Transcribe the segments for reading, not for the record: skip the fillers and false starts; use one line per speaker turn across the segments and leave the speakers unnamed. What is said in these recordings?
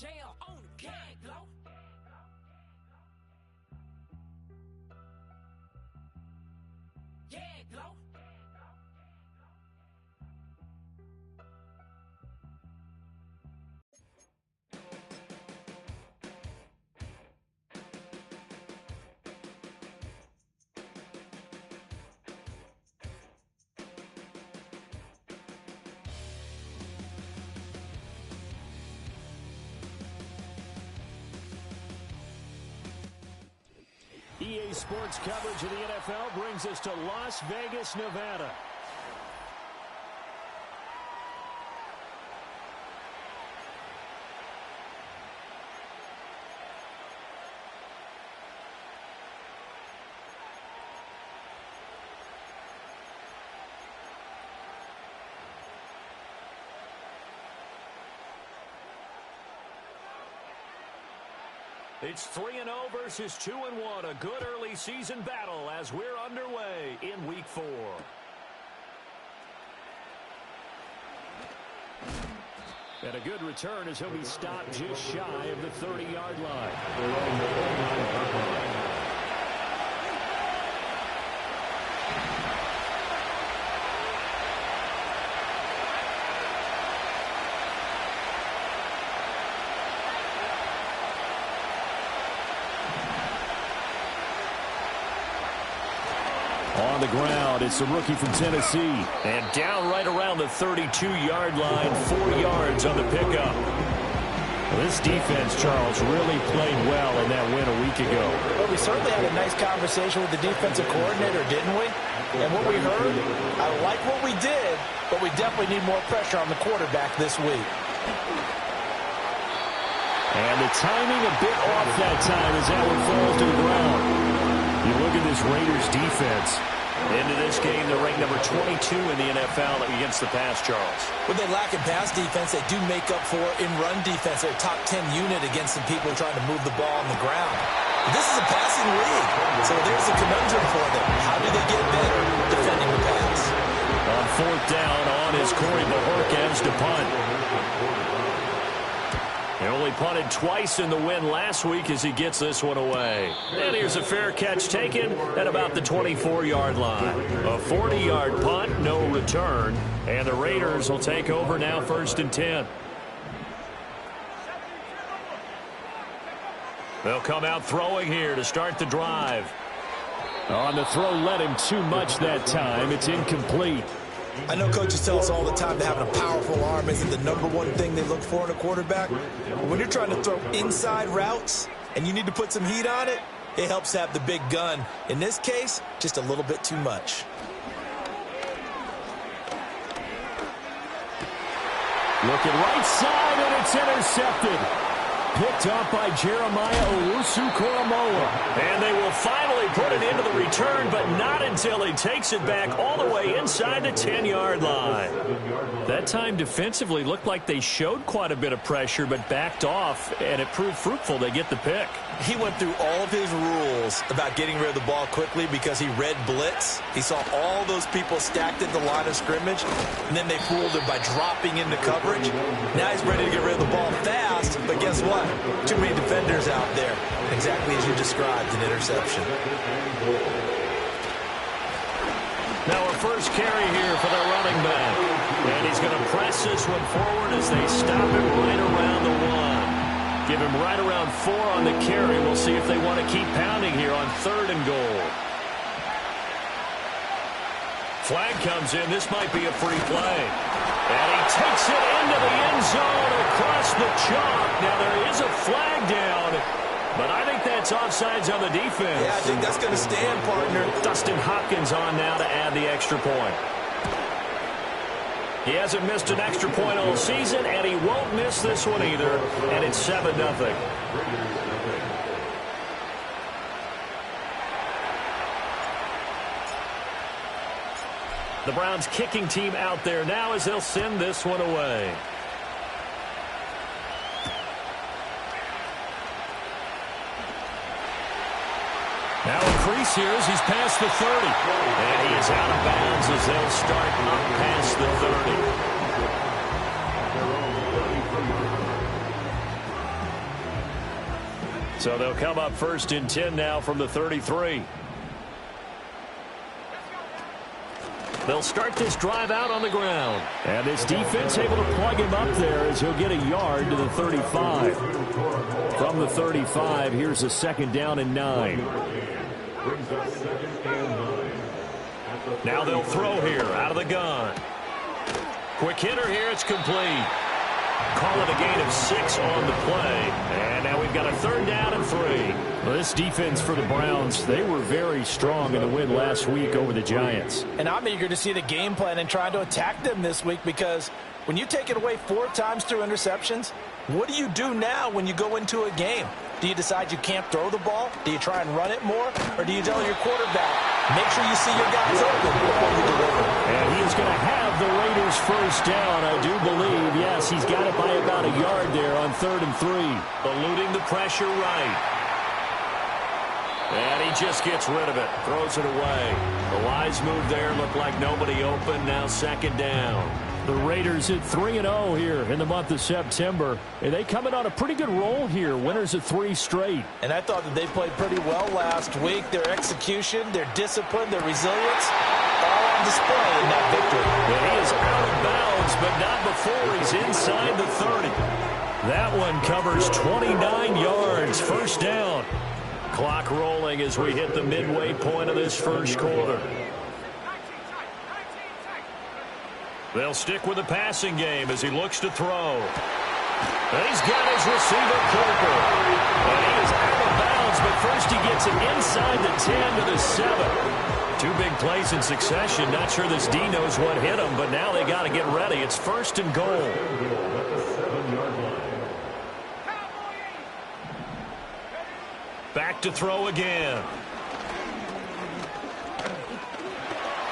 jail on the gang, glow. Yeah, glow.
EA Sports coverage of the NFL brings us to Las Vegas, Nevada. It's 3-0 versus 2-1, a good early season battle as we're underway in Week 4. And a good return as he'll be stopped just shy of the 30-yard line. On the ground, it's the rookie from Tennessee. And down right around the 32-yard line, 4 yards on the pickup. Well, this defense, Charles, really played well in that win a week ago.
Well, we certainly had a nice conversation with the defensive coordinator, didn't we? And what we heard, I like what we did, but we definitely need more pressure on the quarterback this week.
And the timing a bit off that time as that one falls to the ground. You look at this Raiders defense. Into this game, they're ranked number 22 in the NFL against the pass, Charles.
When they lack in pass defense, they do make up for in run defense. They're a top 10 unit against some people trying to move the ball on the ground. But this is a passing league, so there's a conundrum for them. How do they get better defending the pass?
On 4th down, on is Corey Bajorquez to punt. They only punted twice in the win last week as he gets this one away. And here's a fair catch taken at about the 24-yard line. A 40-yard punt, no return. And the Raiders will take over now 1st and 10. They'll come out throwing here to start the drive. On the throw, led him too much that time. It's incomplete.
I know coaches tell us all the time that having a powerful arm isn't the #1 thing they look for in a quarterback. When you're trying to throw inside routes and you need to put some heat on it, it helps have the big gun. In this case, just a little bit too much.
Looking right side, and it's intercepted. Picked up by Jeremiah Owusu-Koramoah. And they will finally put it into the return, but not until he takes it back all the way inside the 10-yard line. That time defensively looked like they showed quite a bit of pressure, but backed off, and it proved fruitful. They get the pick.
He went through all of his rules about getting rid of the ball quickly because he read blitz. He saw all those people stacked at the line of scrimmage, and then they fooled him by dropping into coverage. Now he's ready to get rid of the ball fast, but guess what? Too many defenders out there. Exactly as you described, an interception.
Now a first carry here for their running back. And he's going to press this one forward as they stop it right around the 1. Give him right around 4 on the carry. We'll see if they want to keep pounding here on 3rd and goal. Flag comes in. This might be a free play. And he takes it into the end zone across the chalk. Now there is a flag down, but I think that's offsides on the defense.
Yeah, I think that's going to stand, partner.
Dustin Hopkins on now to add the extra point. He hasn't missed an extra point all season, and he won't miss this one either, and it's 7-0. The Browns kicking team out there now as they'll send this one away. Now a crease here as he's past the 30. And he is out of bounds as they'll start up past the 30. So they'll come up 1st and 10 now from the 33. They'll start this drive out on the ground. And this defense able to plug him up there as he'll get a yard to the 35. From the 35, here's a 2nd down and 9. Now they'll throw here out of the gun. Quick hitter here. It's complete. Call it a gain of 6 on the play. And now we've got a 3rd down and 3. Well, this defense for the Browns, they were very strong in the win last week over the Giants.
And I'm eager to see the game plan and trying to attack them this week, because when you take it away 4 times through interceptions, what do you do now when you go into a game? Do you decide you can't throw the ball? Do you try and run it more? Or do you tell your quarterback, make sure you see your guys open before you deliver?
And he is going to have the Raiders 1st down, I do believe. Yes, he's got it by about a yard there on 3rd and 3. Eluding the pressure right. And he just gets rid of it. Throws it away. The wise move there. Looked like nobody open. Now 2nd down. The Raiders at 3-0 here in the month of September. And they coming on a pretty good roll here. Winners of 3 straight.
And I thought that they played pretty well last week. Their execution, their discipline, their resilience, all on display in that victory.
And he is out of bounds, but not before he's inside the 30. That one covers 29 yards. 1st down. Clock rolling as we hit the midway point of this 1st quarter. They'll stick with the passing game as he looks to throw. And he's got his receiver Cooper. And he is out of bounds, but first he gets it inside the 10 to the 7. 2 big plays in succession. Not sure this D knows what hit him, but now they got to get ready. It's 1st and goal. Back to throw again.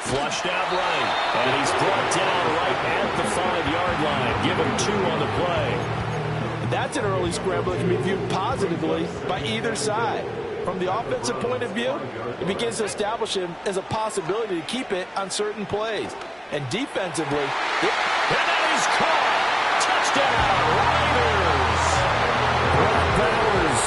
Flushed out right. And he's brought down right at the 5-yard line. Give him 2 on the play.
That's an early scramble that can be viewed positively by either side. From the offensive point of view, it begins to establish him as a possibility to keep it on certain plays. And defensively,
and that is caught. Touchdown, Raiders. Brock Bowers,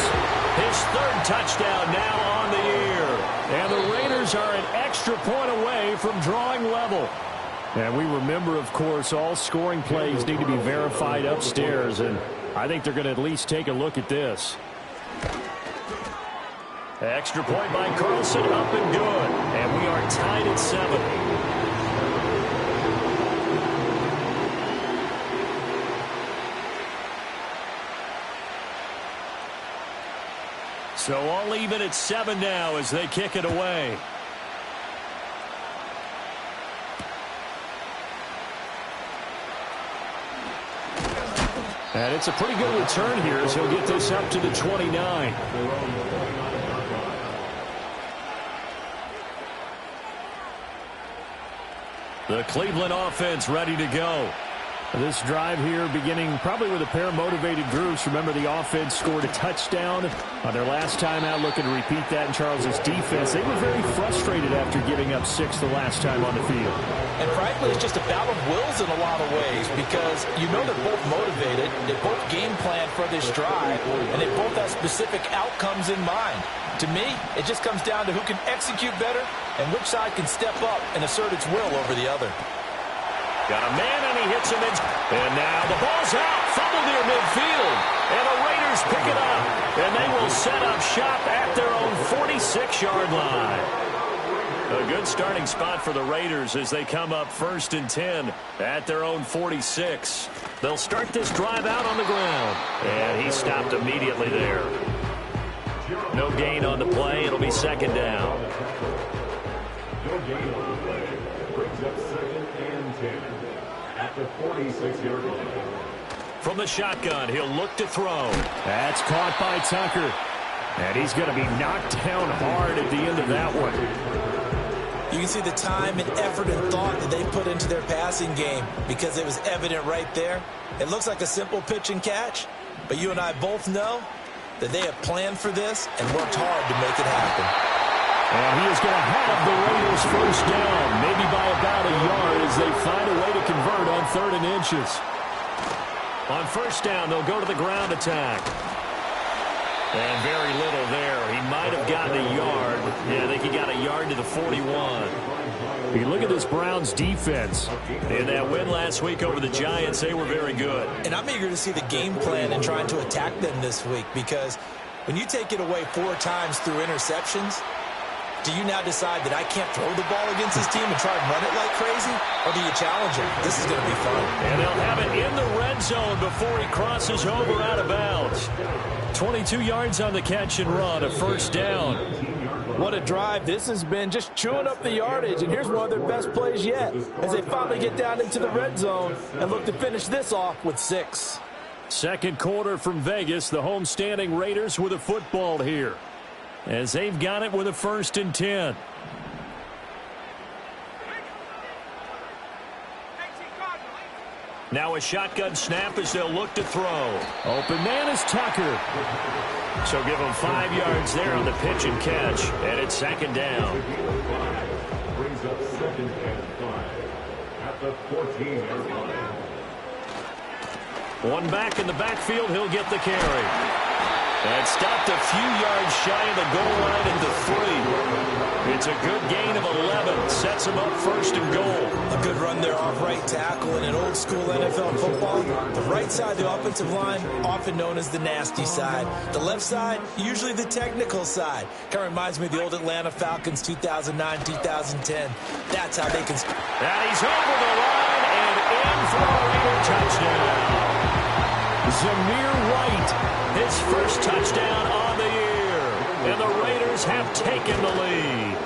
his 3rd touchdown now on the year. And the Raiders are an extra point away from drawing level. And we remember, of course, all scoring plays need to be verified upstairs. And I think they're going to at least take a look at this. Extra point by Carlson, up and good. And we are tied at 7. So all even at 7 now as they kick it away. And it's a pretty good return here as he'll get this up to the 29. The Cleveland offense ready to go. This drive here beginning probably with a pair of motivated groups. Remember, the offense scored a touchdown on their last time out. Looking to repeat that in Charles's defense. They were very frustrated after giving up 6 the last time on the field.
And frankly, it's just a battle of wills in a lot of ways, because you know they're both motivated. They both game plan for this drive, and they both have specific outcomes in mind. To me, it just comes down to who can execute better and which side can step up and assert its will over the other.
Got a man, and he hits him in. And now the ball's out. Fumble near midfield. And the Raiders pick it up. And they will set up shop at their own 46-yard line. A good starting spot for the Raiders as they come up 1st and 10 at their own 46. They'll start this drive out on the ground. And he stopped immediately there. No gain on the play. It'll be 2nd down.
No gain on the play. Brings up 2nd and 10 at the 46-yard line.
From the shotgun, he'll look to throw. That's caught by Tucker. And he's going to be knocked down hard at the end of that one.
You can see the time and effort and thought that they put into their passing game, because it was evident right there. It looks like a simple pitch and catch, but you and I both know that they have planned for this and worked hard to make it happen.
And he is going to have the Raiders 1st down, maybe by about a yard, as they find a way to convert on 3rd and inches. On 1st down, they'll go to the ground attack. And very little there. He might have gotten a yard. Yeah, I think he got a yard to the 41. You look at this Browns defense. In that win last week over the Giants, they were very good.
And I'm eager to see the game plan and trying to attack them this week, because when you take it away 4 times through interceptions, do you now decide that I can't throw the ball against this team and try and run it like crazy? Or do you challenge him? This is going to be fun.
And they'll have it in the red zone before he crosses over out of bounds. 22 yards on the catch and run, a first down.
What a drive this has been, just chewing up the yardage. And here's one of their best plays yet, as they finally get down into the red zone and look to finish this off with 6.
Second quarter from Vegas, the homestanding Raiders with a football here, as they've got it with a 1st and 10. Now a shotgun snap as they'll look to throw. Open man is Tucker. So give him 5 yards there on the pitch and catch, and it's 2nd down.
Brings up 2nd and 5 at the 14-yard line.
One back in the backfield, he'll get the carry. And stopped a few yards shy of the goal line at the 3. It's a good gain of 11. Sets him up 1st and goal.
A good run there off right tackle in an old school NFL football. The right side of the offensive line, often known as the nasty side. The left side, usually the technical side. Kind of reminds me of the old Atlanta Falcons 2009-2010. That's how they can...
And he's over the line and in for a Raider touchdown. Zamir White, his first touchdown on the year. And the Raiders have taken the lead.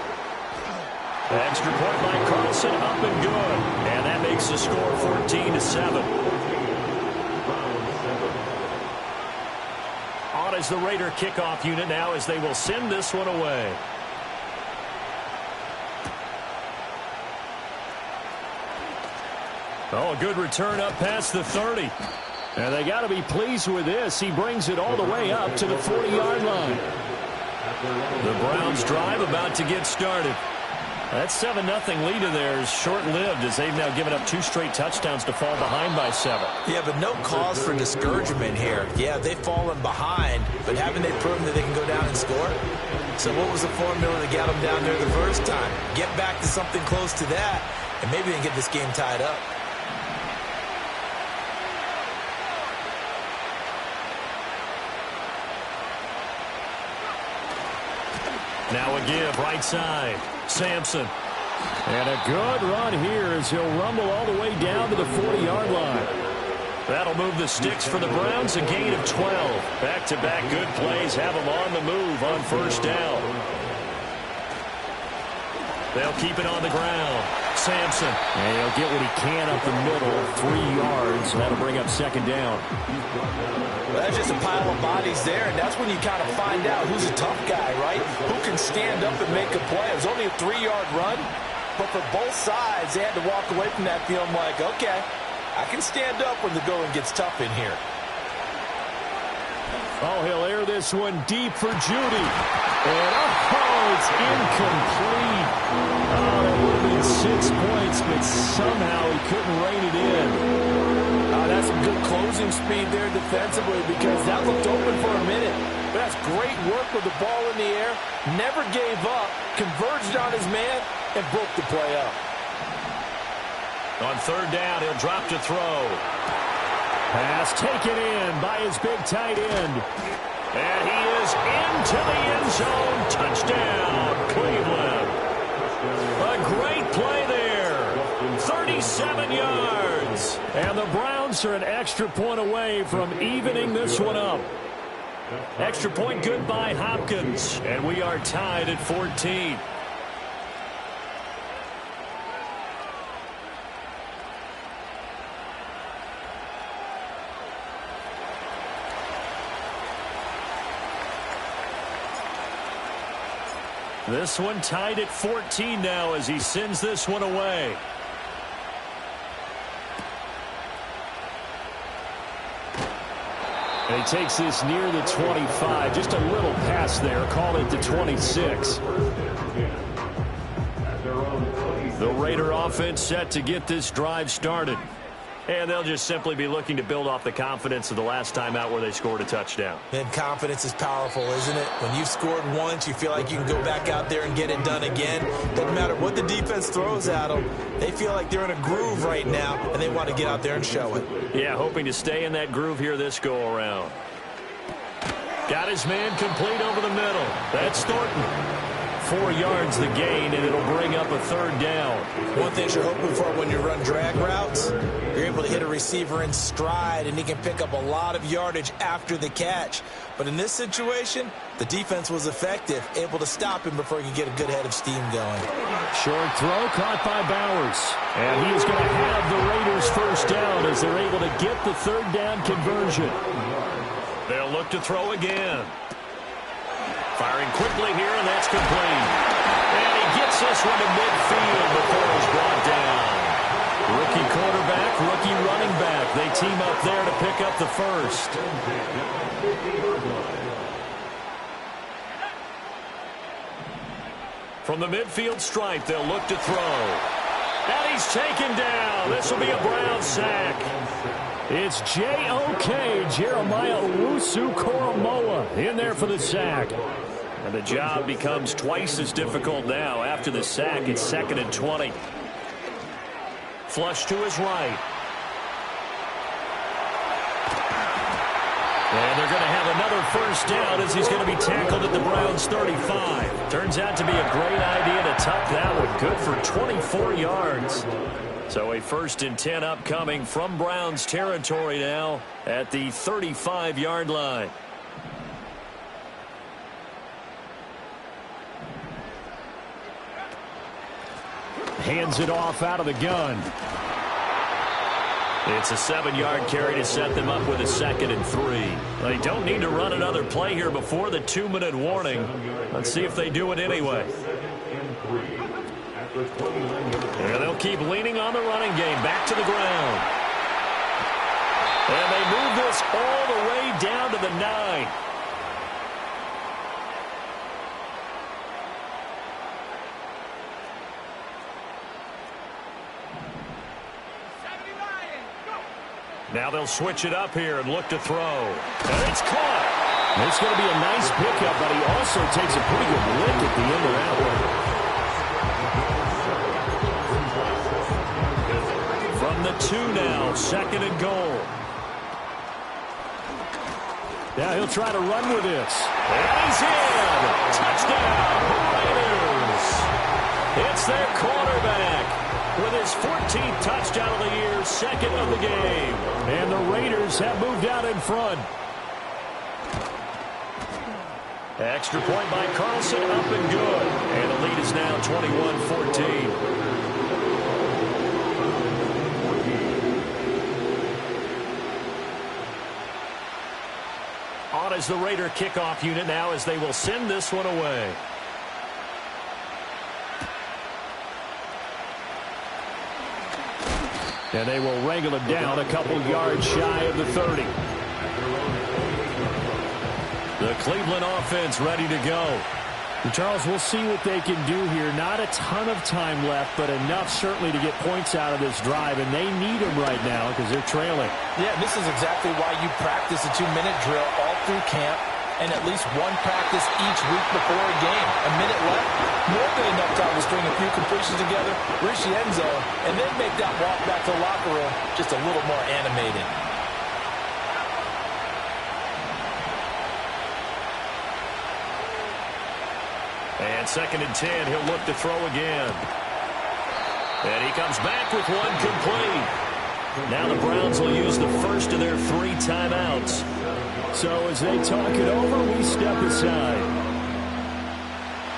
Extra point by Carlson, up and good. And that makes the score 14-7. On is the Raider kickoff unit now, as they will send this one away. Oh, a good return up past the 30. And they got to be pleased with this. He brings it all the way up to the 40-yard line. The Browns drive about to get started. That 7-0 lead of theirs short-lived, as they've now given up 2 straight touchdowns to fall behind by 7.
Yeah, but no cause for discouragement here. Yeah, they've fallen behind, but haven't they proven that they can go down and score? So what was the formula that got them down there the first time? Get back to something close to that, and maybe they can get this game tied up.
Now a give, right side. Sampson. And a good run here as he'll rumble all the way down to the 40-yard line. That'll move the sticks for the Browns, a gain of 12. Back-to-back good plays have them on the move on 1st down. They'll keep it on the ground. Sampson. And he'll get what he can up the middle, 3 yards. That'll bring up 2nd down.
Well, that's just a pile of bodies there, and that's when you kind of find out who's a tough guy, right? Who can stand up and make a play. It was only a 3-yard run, but for both sides, they had to walk away from that feeling like, okay, I can stand up when the going gets tough in here.
Oh, he'll air this one deep for Judy. And, oh, it's incomplete. Oh, that would have been 6 points, but somehow he couldn't rein it in.
That's some good closing speed there defensively, because that looked open for a minute. But that's great work with the ball in the air. Never gave up, converged on his man, and broke the play up.
On 3rd down, he'll drop to throw. Pass taken in by his big tight end. And he is into the end zone. Touchdown, Cleveland. A great play there. 37 yards. And the Browns are an extra point away from evening this one up. Extra point good by Hopkins. And we are tied at 14. This one tied at 14 now as he sends this one away. And he takes this near the 25. Just a little pass there. Call it the 26. The Raider offense set to get this drive started. And they'll just simply be looking to build off the confidence of the last time out where they scored a touchdown.
And confidence is powerful, isn't it? When you've scored once, you feel like you can go back out there and get it done again. Doesn't matter what the defense throws at them. They feel like they're in a groove right now, and they want to get out there and show it.
Yeah, hoping to stay in that groove here this go-around. Got his man complete over the middle. That's Thornton. 4 yards the gain, and it'll bring up a third down.
One thing you're hoping for when you run drag routes, you're able to hit a receiver in stride, and he can pick up a lot of yardage after the catch. But in this situation, the defense was effective, able to stop him before he could get a good head of steam going.
Short throw caught by Bowers. And he is going to have the Raiders first down as they're able to get the third down conversion. They'll look to throw again. Firing quickly here, and that's complete. And he gets this one to midfield before it's brought down. Rookie quarterback, rookie running back. They team up there to pick up the first. From the midfield stripe, they'll look to throw. And he's taken down. This will be a Brown sack. It's J.O.K. Jeremiah Owusu-Koramoah in there for the sack. And the job becomes twice as difficult now. After the sack, it's 2nd and 20. Flush to his right. And they're going to have another first down as he's going to be tackled at the Browns' 35. Turns out to be a great idea to tuck that one. Good for 24 yards. So a 1st and 10 upcoming from Browns territory now at the 35-yard line. Hands it off out of the gun. It's a 7-yard carry to set them up with a 2nd and 3. They don't need to run another play here before the 2-minute warning. Let's see if they do it anyway. And they'll keep leaning on the running game. Back to the ground. And they move this all the way down to the 9. Now they'll switch it up here and look to throw. And it's caught. It's going to be a nice pickup, but he also takes a pretty good lick at the end of that one. From the 2 now, 2nd and goal. Now he'll try to run with this. And he's in. Touchdown, Raiders. It's their quarterback with his 14th touchdown of the year, 2nd of the game. And the Raiders have moved out in front. Extra point by Carlson, up and good. And the lead is now 21-14. On is the Raider kickoff unit now as they will send this one away. And they will wrangle it down a couple yards shy of the 30. The Cleveland offense ready to go. And Charles, we'll see what they can do here. Not a ton of time left, but enough certainly to get points out of this drive. And they need them right now because they're trailing.
Yeah, this is exactly why you practice a 2-minute drill all through camp and at least one practice each week before a game. A minute left, more than enough time to string a few completions together, reach the end zone, and then make that walk back to the locker room just a little more animated.
And 2nd and 10, he'll look to throw again. And he comes back with one complete. Now the Browns will use the first of their 3 timeouts. So as they talk it over, we step aside.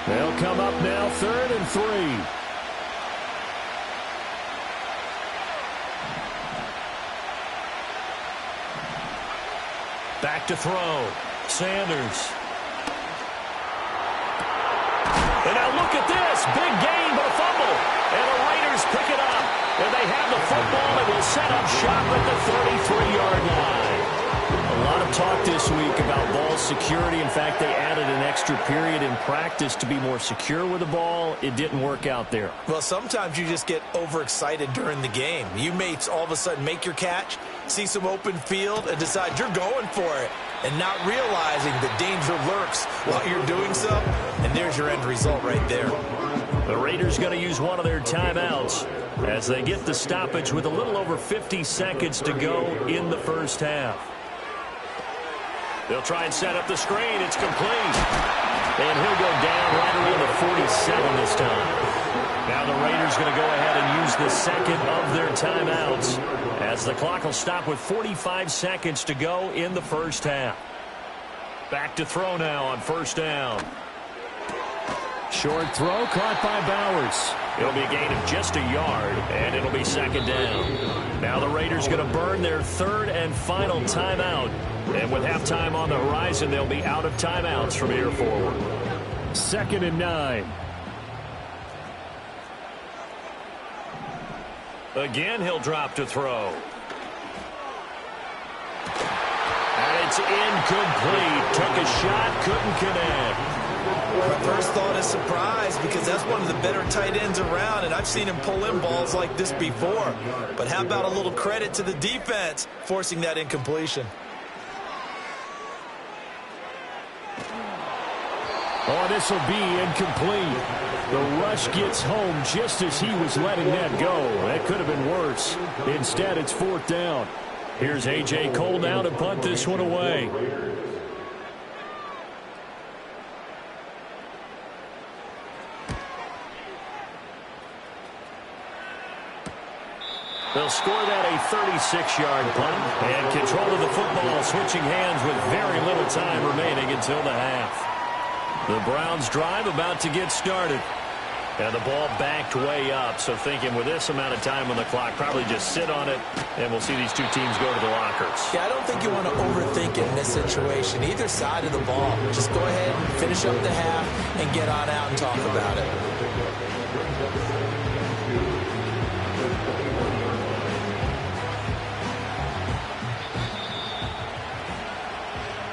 They'll come up now 3rd and 3. Back to throw. Sanders. And now look at this. Big gain, but a fumble. And the Raiders pick it up. And they have the football and will set up shop at the 33-yard line. lot of talk this week about ball security. In fact, they added an extra period in practice to be more secure with the ball. It didn't work out there.
Well, sometimes you just get overexcited during the game. You may all of a sudden make your catch, see some open field, and decide you're going for it, and not realizing the danger lurks while you're doing so. And there's your end result right there.
The Raiders going to use one of their timeouts as they get the stoppage with a little over 50 seconds to go in the first half. They'll try and set up the screen. It's complete. And he'll go down right around the 47 this time. Now the Raiders going to go ahead and use the second of their timeouts as the clock will stop with 45 seconds to go in the first half. Back to throw now on first down. Short throw caught by Bowers. It'll be a gain of just a yard, and it'll be second down. Now the Raiders going to burn their third and final timeout. And with halftime on the horizon, they'll be out of timeouts from here forward. 2nd and 9. Again, he'll drop to throw. And it's incomplete. Took a shot, couldn't connect.
My first thought is surprise, because that's one of the better tight ends around, and I've seen him pull in balls like this before. But how about a little credit to the defense forcing that incompletion?
Oh, this will be incomplete. The rush gets home just as he was letting that go. That could have been worse. Instead, it's 4th down. Here's A.J. Cole now to punt this one away. They'll score that a 36-yard punt, and control of the football switching hands with very little time remaining until the half. The Browns drive about to get started. And the ball backed way up, so thinking with this amount of time on the clock, probably just sit on it, and we'll see these two teams go to the lockers.
Yeah, I don't think you want to overthink it in this situation. Either side of the ball. Just go ahead and finish up the half and get on out and talk about it.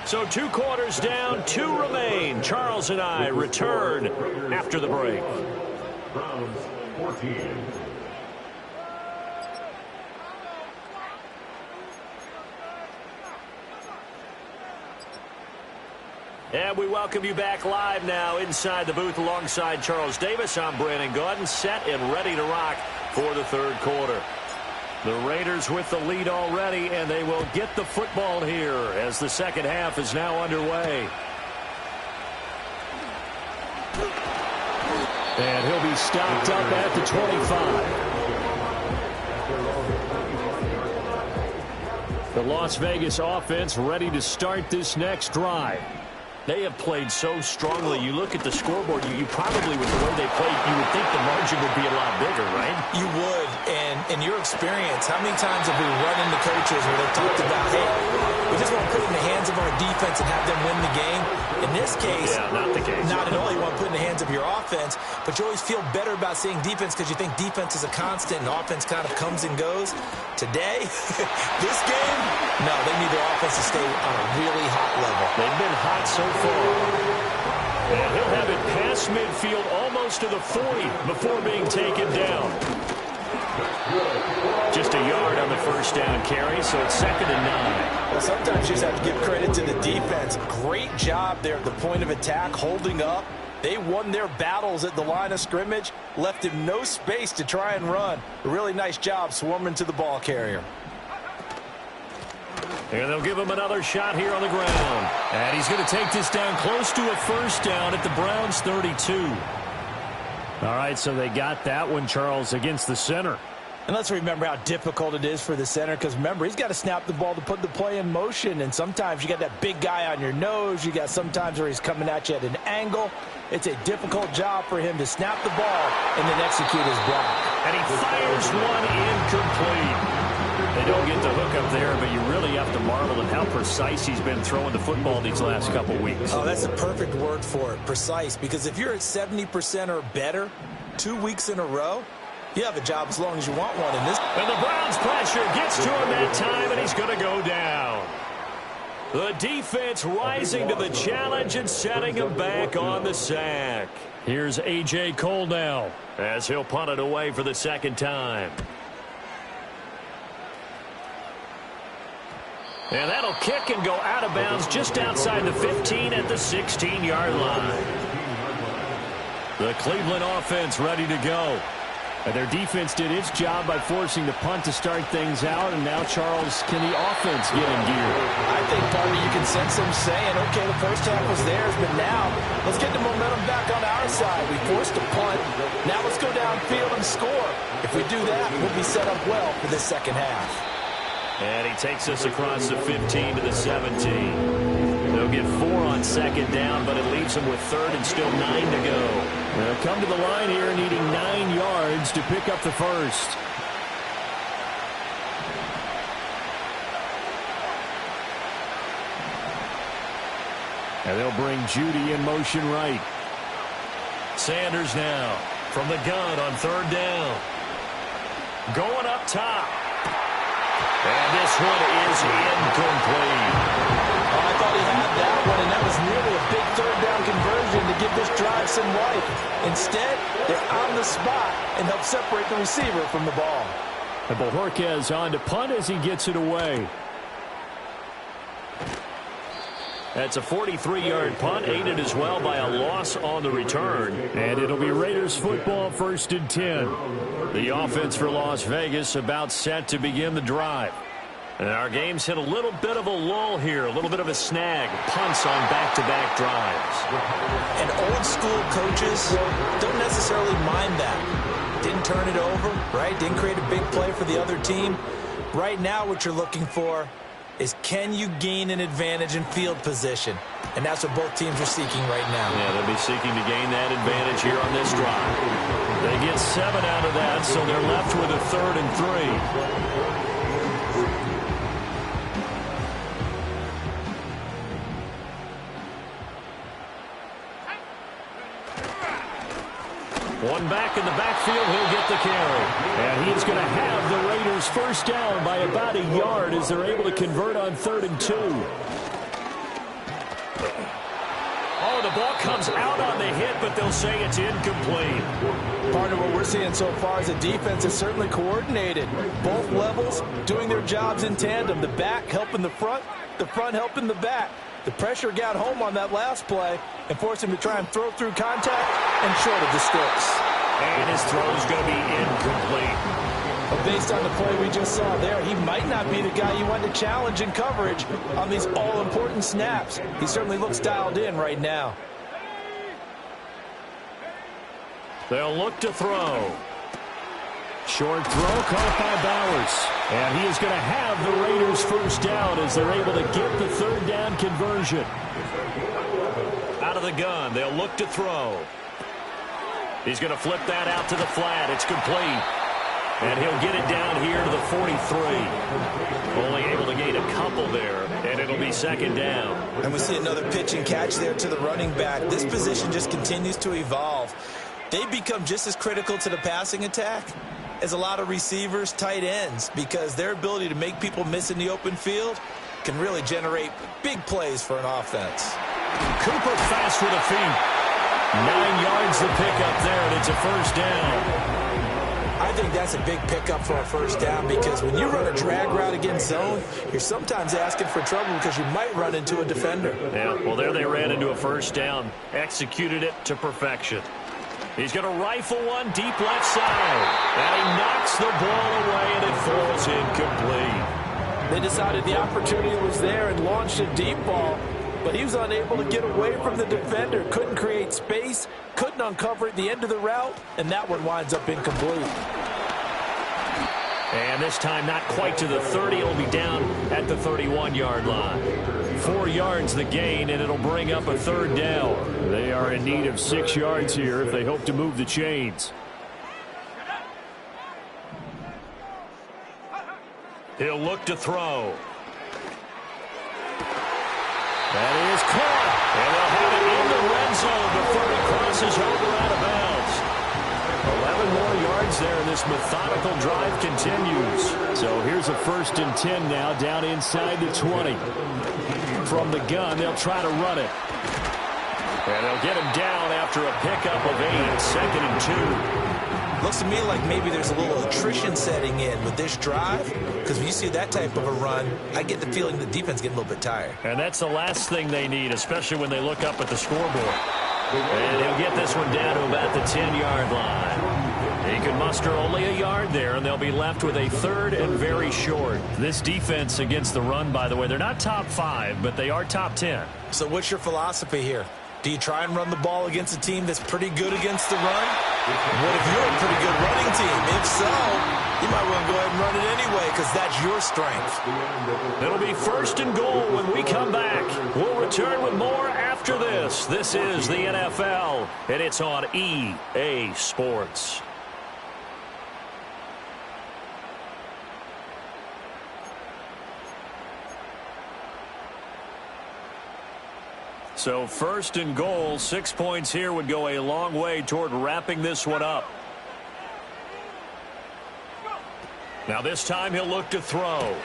So 2 quarters down, 2 remain. Charles and I return after the break.
Browns 14.
And we welcome you back live now inside the booth alongside Charles Davis. I'm Brandon Gaudin, set and ready to rock for the 3rd quarter. The Raiders with the lead already, and they will get the football here as the second half is now underway. And he'll be stopped up at the 25. The Las Vegas offense ready to start this next drive. They have played so strongly. You look at the scoreboard, you probably, with the way they played, you would think the margin would be a lot bigger, right?
You would, and in your experience, how many times have we run into coaches where they've talked about, hey, we just want to put it in the hands of our defense and have them win the game? In this case,
yeah, not the case.
Not at all. You want to put it in the hands of your offense, but you always feel better about saying defense because you think defense is a constant and offense kind of comes and goes. Today, this game, no, they need their offense to stay on a really hot level.
They've been hot so far. And he'll have it past midfield almost to the 40 before being taken down. Just a yard on the first down carry, so it's 2nd and 9.
Well, sometimes you just have to give credit to the defense. Great job there at the point of attack, holding up. They won their battles at the line of scrimmage, left him no space to try and run. A really nice job swarming to the ball carrier.
And they'll give him another shot here on the ground. And he's going to take this down close to a first down at the Browns' 32. All right, so they got that one, Charles, against the center.
And let's remember how difficult it is for the center, because remember, he's got to snap the ball to put the play in motion, and sometimes you got that big guy on your nose. You got sometimes where he's coming at you at an angle. It's a difficult job for him to snap the ball and then execute his block.
And he fires one incomplete. They don't get the hook up there, but you really have to marvel at how precise he's been throwing the football these last couple weeks.
Oh, that's a perfect word for it, precise, because if you're at 70% or better 2 weeks in a row, you have a job as long as you want one in this.
And the Browns pressure gets to him that time, and he's going to go down. The defense rising to the challenge and setting him back on the sack. Here's A.J. Cole now as he'll punt it away for the second time. And that'll kick and go out of bounds just outside the 15 at the 16-yard line. The Cleveland offense ready to go. And their defense did its job by forcing the punt to start things out. And now, Charles, can the offense get in gear?
I think, partner, you can sense them saying, okay, the first half was theirs, but now let's get the momentum back on our side. We forced a punt. Now let's go downfield and score. If we do that, we'll be set up well for this second half.
And he takes us across the 15 to the 17. They'll get 4 on second down, but it leaves them with third and still 9 to go. They'll come to the line here needing 9 yards to pick up the first. And they'll bring Judy in motion right. Sanders now from the gun on third down. Going up top. And this one is incomplete.
I thought he had that one, and that was nearly a big third down conversion to give this drive some life. Instead, they're on the spot and help separate the receiver from the ball.
And Bojorquez on to punt as he gets it away. That's a 43-yard punt, aided as well by a loss on the return. And it'll be Raiders football, 1st and 10. The offense for Las Vegas about set to begin the drive. And our game's hit a little bit of a lull here, a little bit of a snag. Punts on back-to-back drives.
And old-school coaches don't necessarily mind that. Didn't turn it over, right? Didn't create a big play for the other team. Right now what you're looking for is, can you gain an advantage in field position? And that's what both teams are seeking right now.
Yeah, they'll be seeking to gain that advantage here on this drive. They get 7 out of that, so they're left with a 3rd and 3. One back in the backfield, he'll get the carry. And he's going to have the Raiders first down by about a yard as they're able to convert on 3rd and 2. Oh, the ball comes out on the hit, but they'll say it's incomplete.
Part of what we're seeing so far is the defense is certainly coordinated. Both levels doing their jobs in tandem. The back helping the front helping the back. The pressure got home on that last play and forced him to try and throw through contact and short of the sticks.
And his throw is going to be incomplete.
But based on the play we just saw there, he might not be the guy you want to challenge in coverage on these all-important snaps. He certainly looks dialed in right now.
They'll look to throw. Short throw caught by Bowers. And he is going to have the Raiders first down as they're able to get the 3rd down conversion. Out of the gun, they'll look to throw. He's going to flip that out to the flat. It's complete. And he'll get it down here to the 43. Only able to gain a couple there, and it'll be 2nd down.
And we see another pitch and catch there to the running back. This position just continues to evolve. They become just as critical to the passing attack as a lot of receivers, tight ends, because their ability to make people miss in the open field can really generate big plays for an offense.
Cooper fast with the feet. 9 yards to pick up there, and it's a first down.
I think that's a big pickup for a first down, because when you run a drag route against zone, you're sometimes asking for trouble because you might run into a defender.
Yeah, well, there they ran into a first down. Executed it to perfection. He's going to rifle one deep left side. And he knocks the ball away, and it falls incomplete.
They decided the opportunity was there and launched a deep ball, but he was unable to get away from the defender. Couldn't create space, couldn't uncover at the end of the route, and that one winds up incomplete.
And this time not quite to the 30. It'll be down at the 31-yard line. 4 yards the gain, and it'll bring up a 3rd down. They are in need of 6 yards here if they hope to move the chains. He'll look to throw. That is caught. And they'll have it in the red zone before he crosses over out of bounds. 11 more yards yards there, and this methodical drive continues. So here's a 1st and 10 now, down inside the 20. From the gun, they'll try to run it. And they'll get him down after a pickup of 8, 2nd and 2.
Looks to me like maybe there's a little attrition setting in with this drive, because when you see that type of a run, I get the feeling the defense getting a little bit tired.
And that's the last thing they need, especially when they look up at the scoreboard. And he'll get this one down to about the 10-yard line. He can muster only a yard there, and they'll be left with a 3rd and very short. This defense against the run, by the way, they're not top 5, but they are top 10.
So what's your philosophy here? Do you try and run the ball against a team that's pretty good against the run? What if you're a pretty good running team? If so, you might want to go ahead and run it anyway because that's your strength.
It'll be 1st and goal when we come back. We'll return with more after this. This is the NFL, and it's on EA Sports. So 1st and goal, 6 points here would go a long way toward wrapping this one up. Now this time he'll look to throw.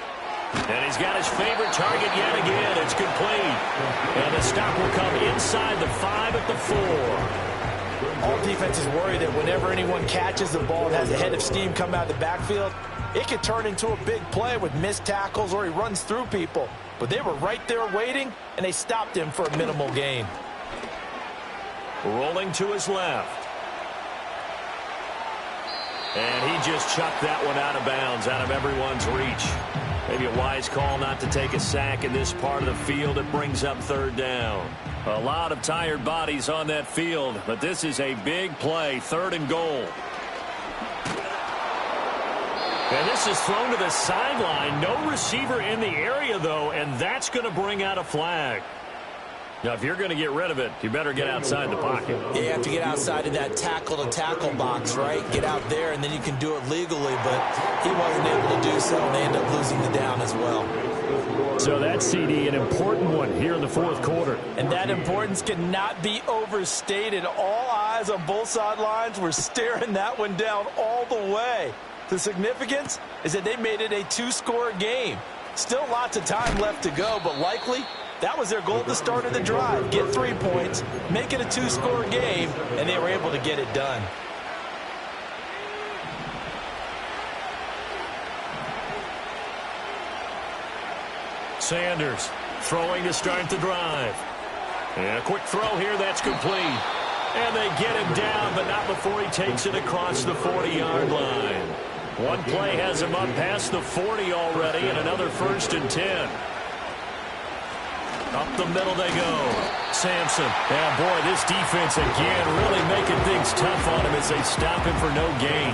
And he's got his favorite target yet again. It's complete. And the stop will come inside the 5 at the 4.
All defenses worry that whenever anyone catches the ball and has a head of steam come out of the backfield, it could turn into a big play with missed tackles or he runs through people. But they were right there waiting, and they stopped him for a minimal gain.
Rolling to his left. And he just chucked that one out of bounds, out of everyone's reach. Maybe a wise call not to take a sack in this part of the field. It brings up 3rd down. A lot of tired bodies on that field, but this is a big play, 3rd and goal. And this is thrown to the sideline. No receiver in the area, though, and that's going to bring out a flag. Now, if you're going to get rid of it, you better get outside the pocket.
Yeah, you have to get outside of that tackle-to-tackle box, right? Get out there, and then you can do it legally, but he wasn't able to do so, and they end up losing the down as well.
So that CD, an important one here in the 4th quarter.
And that importance cannot be overstated. All eyes on both sidelines were staring that one down all the way. The significance is that they made it a 2-score game. Still lots of time left to go, but likely that was their goal at the start of the drive. Get 3 points, make it a 2-score game, and they were able to get it done.
Sanders throwing to start the drive. And a quick throw here, that's complete. And they get him down, but not before he takes it across the 40-yard line. One play has him up past the 40 already, and another 1st and 10. Up the middle they go. Sampson. And boy, this defense again really making things tough on him as they stop him for no gain.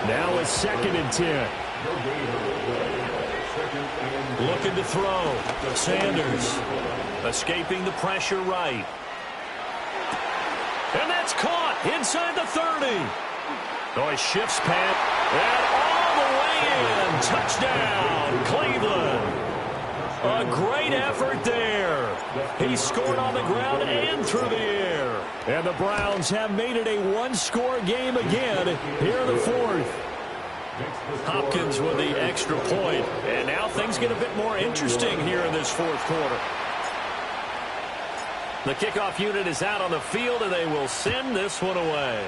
Now it's 2nd and 10. Looking to throw. Sanders escaping the pressure right. And that's caught inside the 30. Oh, he shifts Pat. And all the way in. Touchdown, Cleveland. A great effort there. He scored on the ground and through the air. And the Browns have made it a 1-score game again here in the 4th. Hopkins with the extra point. And now things get a bit more interesting here in this 4th quarter. The kickoff unit is out on the field, and they will send this one away.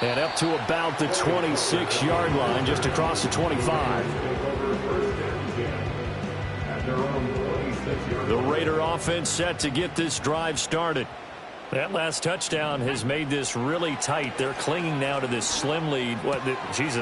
And up to about the 26-yard line, just across the 25. The Raider offense set to get this drive started. That last touchdown has made this really tight. They're clinging now to this slim lead.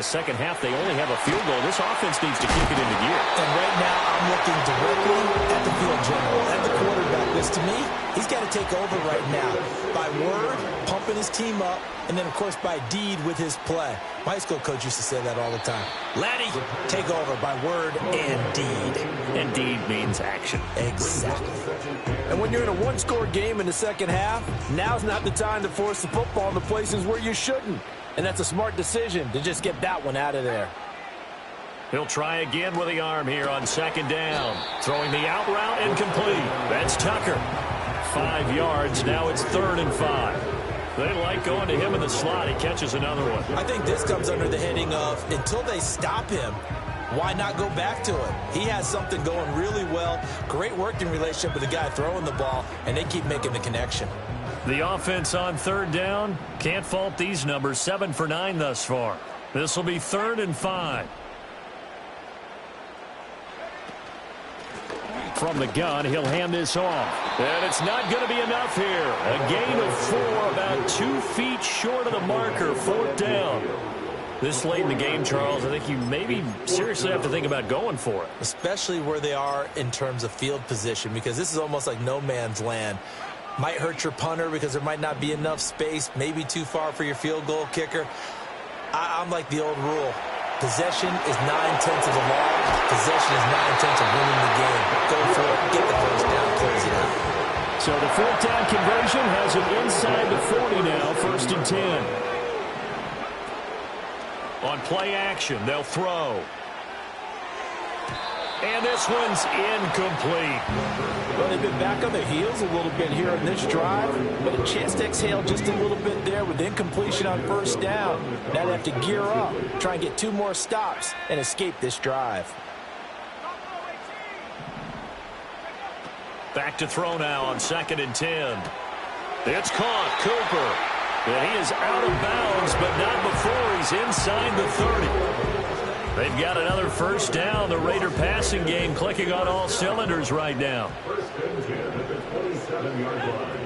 Second half, they only have a field goal. This offense needs to kick it into gear.
And right now, I'm looking directly at the field general, at the quarterback. Because to me, he's got to take over right now. By word, pumping his team up, and then, of course, by deed with his play. My high school coach used to say that all the time. Laddie, take over by word and deed.
And deed means action.
Exactly.
And when you're in a 1-score game in the second half, now's not the time to force the football in the places where you shouldn't. And that's a smart decision to just get that one out of there.
He'll try again with the arm here on second down. Throwing the out route incomplete. That's Tucker. 5 yards. Now it's 3rd and 5. They like going to him in the slot. He catches another one.
I think this comes under the heading of until they stop him, why not go back to it? He has something going really well. Great working relationship with the guy throwing the ball, and they keep making the connection.
The offense on 3rd down. Can't fault these numbers. 7 for 9 thus far. This will be 3rd and 5. From the gun, he'll hand this off. And it's not going to be enough here. A gain of 4, about 2 feet short of the marker. 4th down. This late in the game, Charles, I think you maybe seriously have to think about going for it.
Especially where they are in terms of field position, because this is almost like no man's land. Might hurt your punter because there might not be enough space, maybe too far for your field goal kicker. I'm like the old rule. Possession is 9/10 of the law. Possession is 9/10 of winning the game. Go for it. Get the first down. Close it out.
So the 4th down conversion has him inside the 40 now. 1st and 10. On play action, they'll throw. And this one's incomplete.
Well, they've been back on their heels a little bit here in this drive, but a chance to exhale just a little bit there with incompletion on 1st down. Now they have to gear up, try and get 2 more stops, and escape this drive.
Back to throw now on 2nd and 10. It's caught. Cooper. And he is out of bounds, but not before he's inside the 30. They've got another 1st down. The Raider passing game clicking on all cylinders right now.
1st and 10 at the 27-yard line.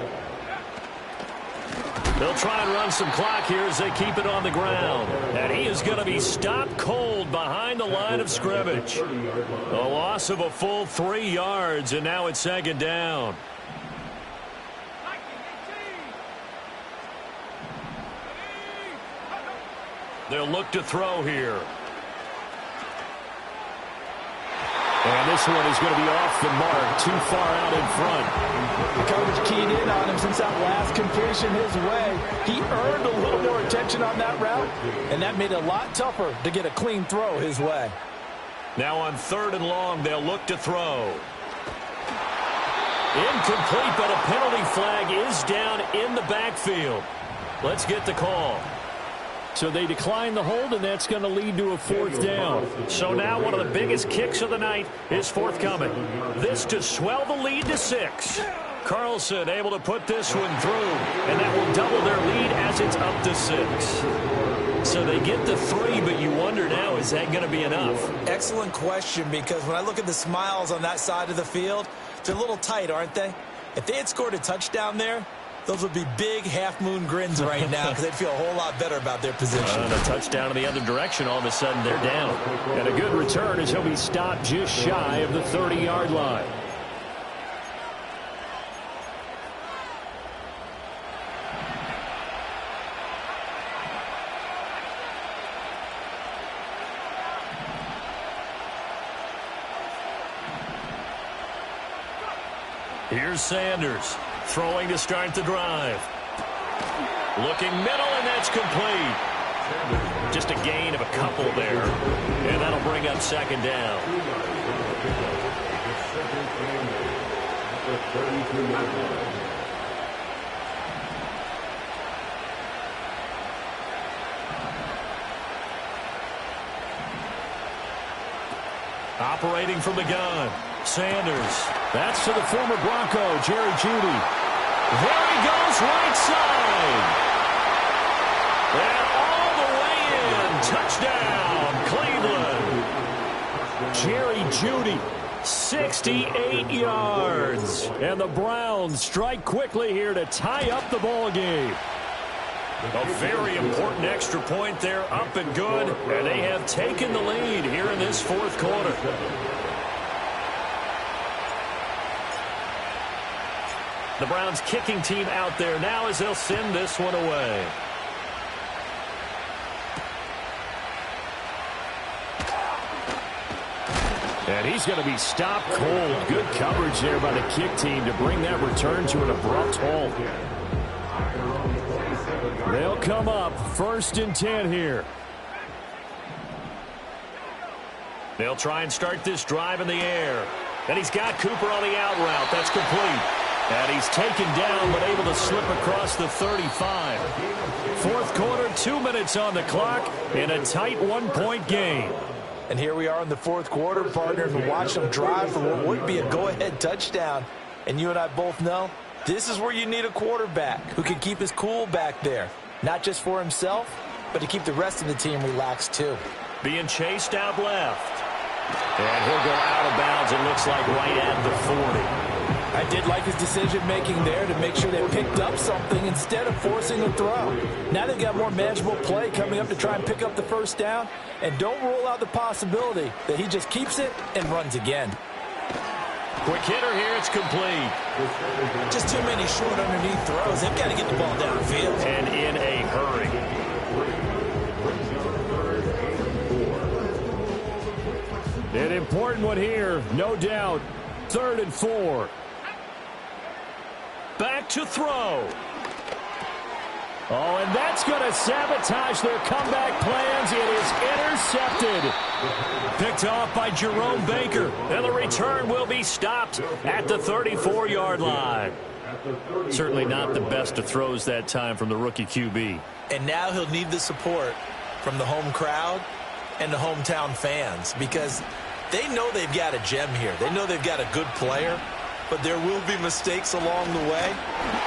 They'll try and run some clock here as they keep it on the ground. And he is going to be stopped cold behind the line of scrimmage. A loss of a full 3 yards, and now it's 2nd down. They'll look to throw here. And this one is going to be off the mark, too far out in front.
The coverage keyed in on him since that last completion his way. He earned a little more attention on that route, and that made it a lot tougher to get a clean throw his way.
Now on 3rd and long, they'll look to throw. Incomplete, but a penalty flag is down in the backfield. Let's get the call. So they decline the hold, and that's going to lead to a 4th down. So now one of the biggest kicks of the night is forthcoming. This to swell the lead to 6. Carlson able to put this one through, and that will double their lead as it's up to 6. So they get the 3, but you wonder now, is that going to be enough?
Excellent question, because when I look at the smiles on that side of the field, they're a little tight, aren't they? If they had scored a touchdown there, those would be big half-moon grins right now because they'd feel a whole lot better about their position.
And a touchdown in the other direction, all of a sudden they're down. And a good return as he'll be stopped just shy of the 30-yard line. Here's Sanders. Throwing to start the drive. Looking middle, and that's complete. Just a gain of a couple there. And that'll bring up 2nd down. Operating from the gun. Sanders. That's to the former Bronco, Jerry Jeudy. There he goes, right side. And all the way in. Touchdown, Cleveland. Jerry Jeudy, 68 yards. And the Browns strike quickly here to tie up the ball game. A very important extra point there, up and good. And they have taken the lead here in this 4th quarter. The Browns kicking team out there now as they'll send this one away. And he's going to be stopped cold. Good coverage there by the kick team to bring that return to an abrupt halt. They'll come up 1st and 10 here. They'll try and start this drive in the air. And he's got Cooper on the out route. That's complete. And he's taken down but able to slip across the 35. Fourth quarter, 2 minutes on the clock in a tight one-point game.
And here we are in the fourth quarter, partner, and watch them drive for what would be a go-ahead touchdown. And you and I both know this is where you need a quarterback who can keep his cool back there. Not just for himself, but to keep the rest of the team relaxed too.
Being chased out left. And he'll go out of bounds, it looks like, right at the 40.
I did like his decision-making there to make sure they picked up something instead of forcing a throw. Now they've got more manageable play coming up to try and pick up the first down. And don't rule out the possibility that he just keeps it and runs again.
Quick hitter here, it's complete.
Just too many short underneath throws. They've got to get the ball downfield.
And in a hurry. An important one here, no doubt. 3rd and 4. Back to throw. Oh, and that's going to sabotage their comeback plans. It is intercepted. Picked off by Jerome Baker. And the return will be stopped at the 34-yard line. Certainly not the best of throws that time from the rookie QB.
And now he'll need the support from the home crowd and the hometown fans, because they know they've got a gem here. They know they've got a good player, but there will be mistakes along the way.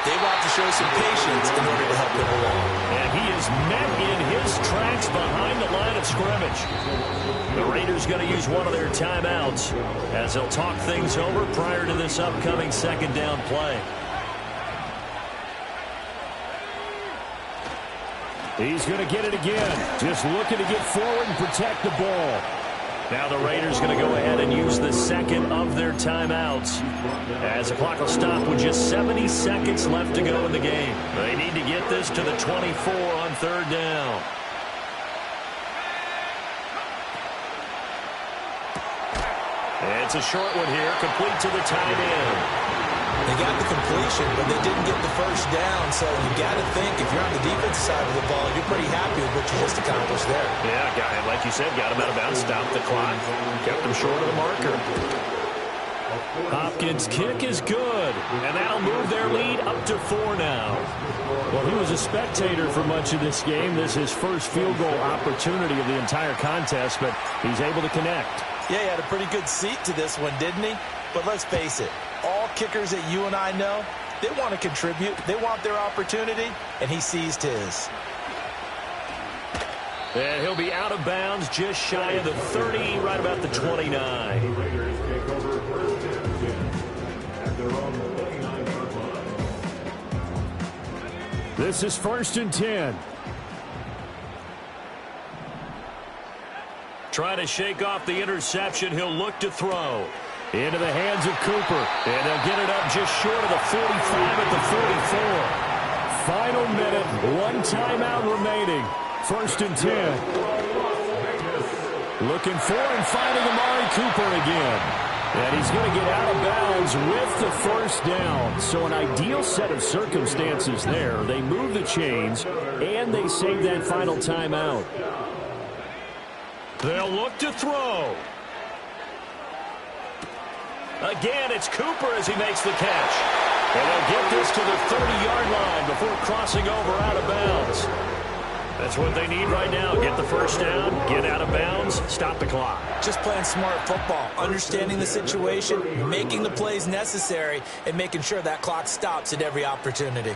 They will have to show some patience in order to help him along.
And he is met in his tracks behind the line of scrimmage. The Raiders going to use one of their timeouts as they'll talk things over prior to this upcoming second down play. He's going to get it again. Just looking to get forward and protect the ball. Now the Raiders going to go ahead and use the second of their timeouts as the clock will stop with just 70 seconds left to go in the game. They need to get this to the 24 on 3rd down. It's a short one here, complete to the tight end.
They got the completion, but they didn't get the first down, so you got to think if you're on the defensive side of the ball, you're pretty happy with what you just accomplished there.
Yeah, like you said, got him out of bounds, stopped the clock, kept him short of the marker. Hopkins' kick is good, and that'll move their lead up to 4 now. Well, he was a spectator for much of this game. This is his first field goal opportunity of the entire contest, but he's able to connect.
Yeah, he had a pretty good seat to this one, didn't he? But let's face it, all kickers that you and I know, they want to contribute. They want their opportunity, and he seized his.
And he'll be out of bounds just shy of the 30, right about the 29. This is 1st and 10. Trying to shake off the interception. He'll look to throw. Into the hands of Cooper. And they'll get it up just short of the 45 at the 44. Final minute. 1 timeout remaining. 1st and 10. Looking for and finding Amari Cooper again. And he's going to get out of bounds with the first down. So an ideal set of circumstances there. They move the chains, and they save that final timeout. They'll look to throw. Again, it's Cooper as he makes the catch. And they'll get this to the 30-yard line before crossing over out of bounds. That's what they need right now. Get the first down, get out of bounds, stop the clock.
Just playing smart football, understanding the situation, making the plays necessary, and making sure that clock stops at every opportunity.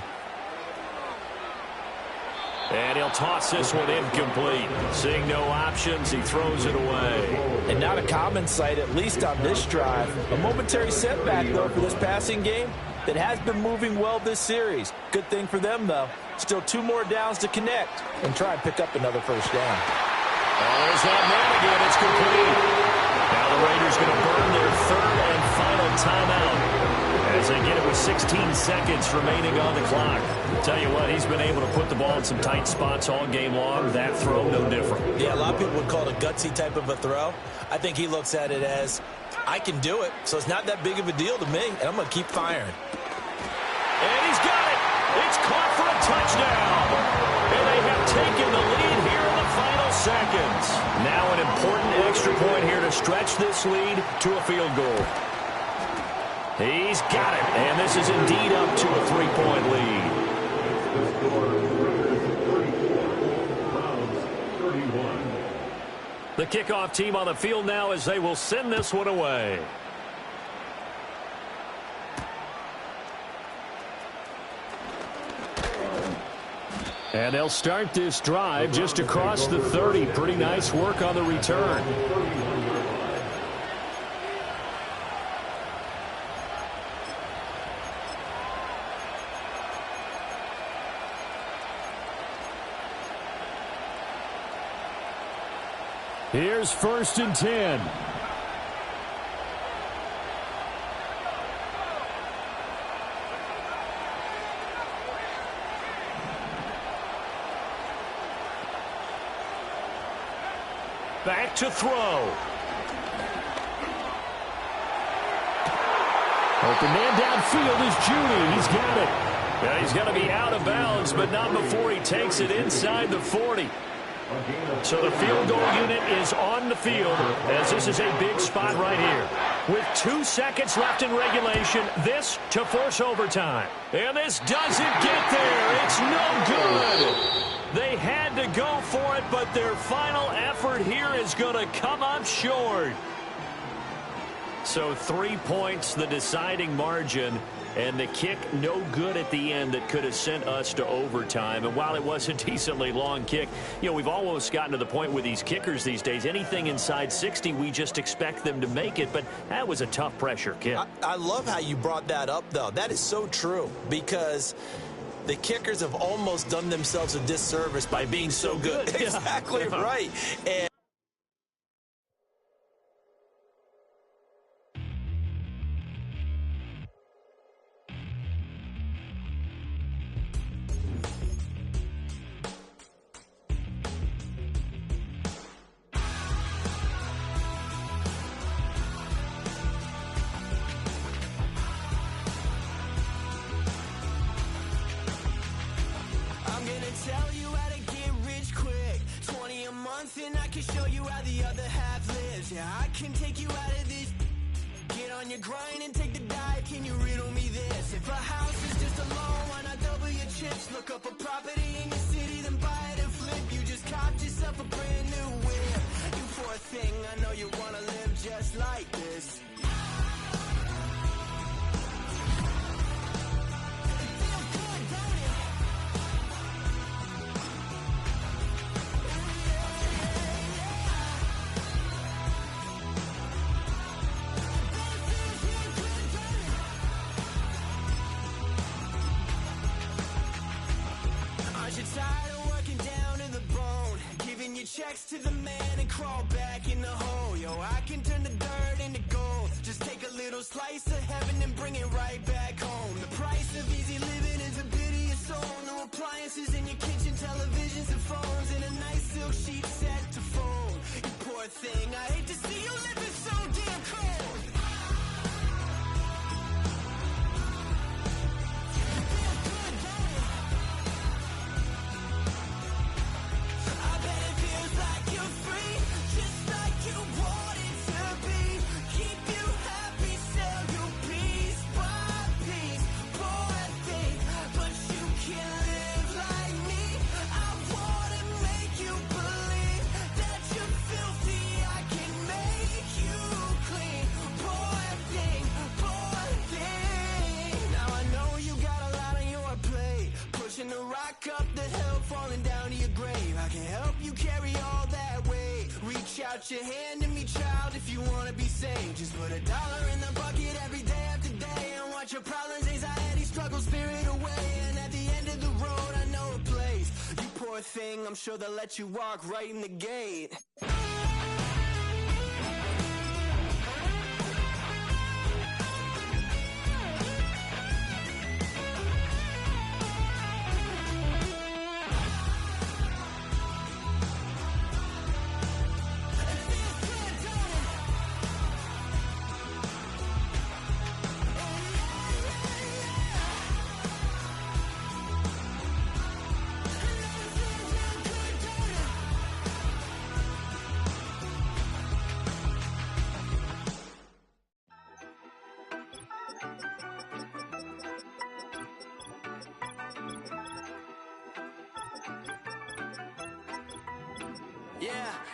And he'll toss this one incomplete. Seeing no options, he throws it away.
And not a common sight, at least on this drive. A momentary setback, though, for this passing game that has been moving well this series. Good thing for them, though. Still 2 more downs to connect and try and pick up another first down.
Oh, there's that man again. It's complete. Now the Raiders going to burn their 3rd and final timeout as they get it with 16 seconds remaining on the clock. Tell you what, he's been able to put the ball in some tight spots all game long. That throw, no different.
Yeah, a lot of people would call it a gutsy type of a throw. I think he looks at it as, I can do it, so it's not that big of a deal to me, and I'm going to keep firing.
And he's got it. It's caught for a touchdown. And they have taken the lead here in the final seconds. Now an important extra point here to to stretch this lead to a field goal. He's got it, and this is indeed up to a 3-point lead.
The score, Raiders 34, Browns 31.
The kickoff team on the field now as they will send this one away. And they'll start this drive just across the 30. Pretty nice work on the return. Here's 1st and 10. Back to throw. Open man downfield is Judy. He's got it. Yeah, he's going to be out of bounds, but not before he takes it inside the 40. So the field goal unit is on the field as this is a big spot right here. With 2 seconds left in regulation, this to force overtime. And this doesn't get there. It's no good. They had to go for it, but their final effort here is going to come up short. So 3 points, the deciding margin, and the kick no good at the end that could have sent us to overtime. And while it was a decently long kick, you know, we've almost gotten to the point with these kickers these days. Anything inside 60, we just expect them to make it. But that was a tough pressure kick.
I love how you brought that up, though. That is so true because the kickers have almost done themselves a disservice by being so good. Exactly right. And
tell you how to get rich quick. 20 a month and I can show you how the other half lives. Yeah, I can take you out of this. Get on your grind and take the dive. Can you riddle me this? If a house is just a loan, why not double your chips? Look up a property in your city, then buy it and flip. You just copped yourself a brand new whip. You poor thing, I know you wanna live just like this. Checks to the man and crawl back in the hole. Yo, I can turn the dirt into gold. Just take a little slice of heaven and bring it right back home. The price of easy living is a bit of your soul. No appliances in your kitchen, televisions and phones, and a nice silk sheet set to fold. You poor thing, I hate to see you living so damn cold. The rock up the hill, falling down to your grave. I can help you carry all that weight. Reach out your hand to me, child, if you want to be saved. Just put $1 in the bucket every day after day and watch your problems, anxiety, struggle, spirit away. And at the end of the road, I know a place. You poor thing, I'm sure they'll let you walk right in the gate. Yeah,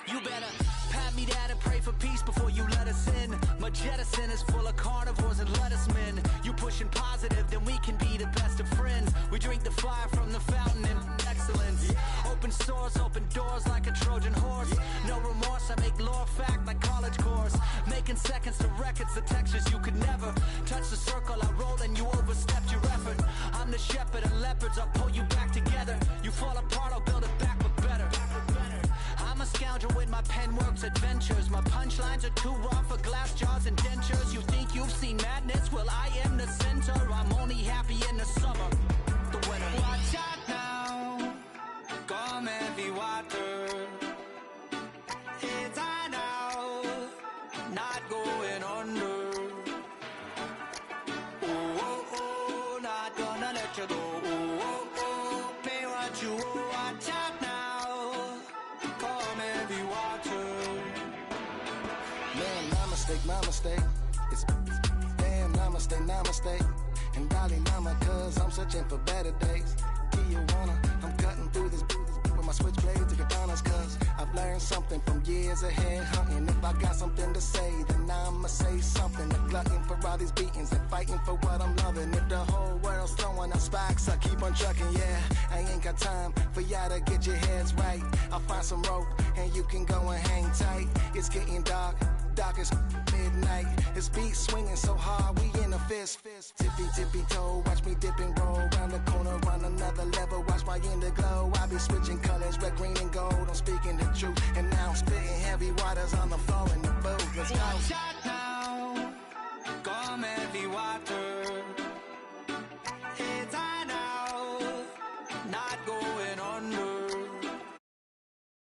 you better pat me down and pray for peace before you let us in. My jettison is full of carnivores and lettuce men. You pushing positive, then we can be the best of friends. We drink the fire from the fountain in excellence. Open sores, open doors like a Trojan horse. No remorse, I make lore fact like college course. Making seconds to records, the textures you could never touch the circle I rolled and you overstepped your effort. I'm the shepherd of leopards, I'll pull you back together. You fall apart, I'll build it back but better. I'm a scoundrel with my pen works adventures. My punchlines are too raw for glass jars and dentures. You think you've seen madness? Well, I am the center. I'm only happy in the summer. The winter. Watch out now. Come heavy water. It's high now. Not going under. Oh, oh, oh. Not gonna let you go. Oh, oh, oh. Pay what you owe. Watch out now.
My mistake. It's damn namaste. And darling mama, cause I'm searching for better days. Tijuana, I'm cutting through this with my switchblade to katanas, cause I've learned something from years ahead hunting. If I got something to say, then I'ma say something. A glutton for all these beatings and fighting for what I'm loving. If the whole world's throwing out spikes, I keep on trucking, yeah. I ain't got time for y'all to get your heads right. I'll find some rope and you can go and hang tight. It's getting dark as midnight. This beat swinging so hard, we in a fist. Tippy toe, watch me dip and roll. Round the corner, run another level, watch my glow. I be switching colors, red, green, and gold. I'm speaking the truth, and now I'm spitting heavy waters on the floor.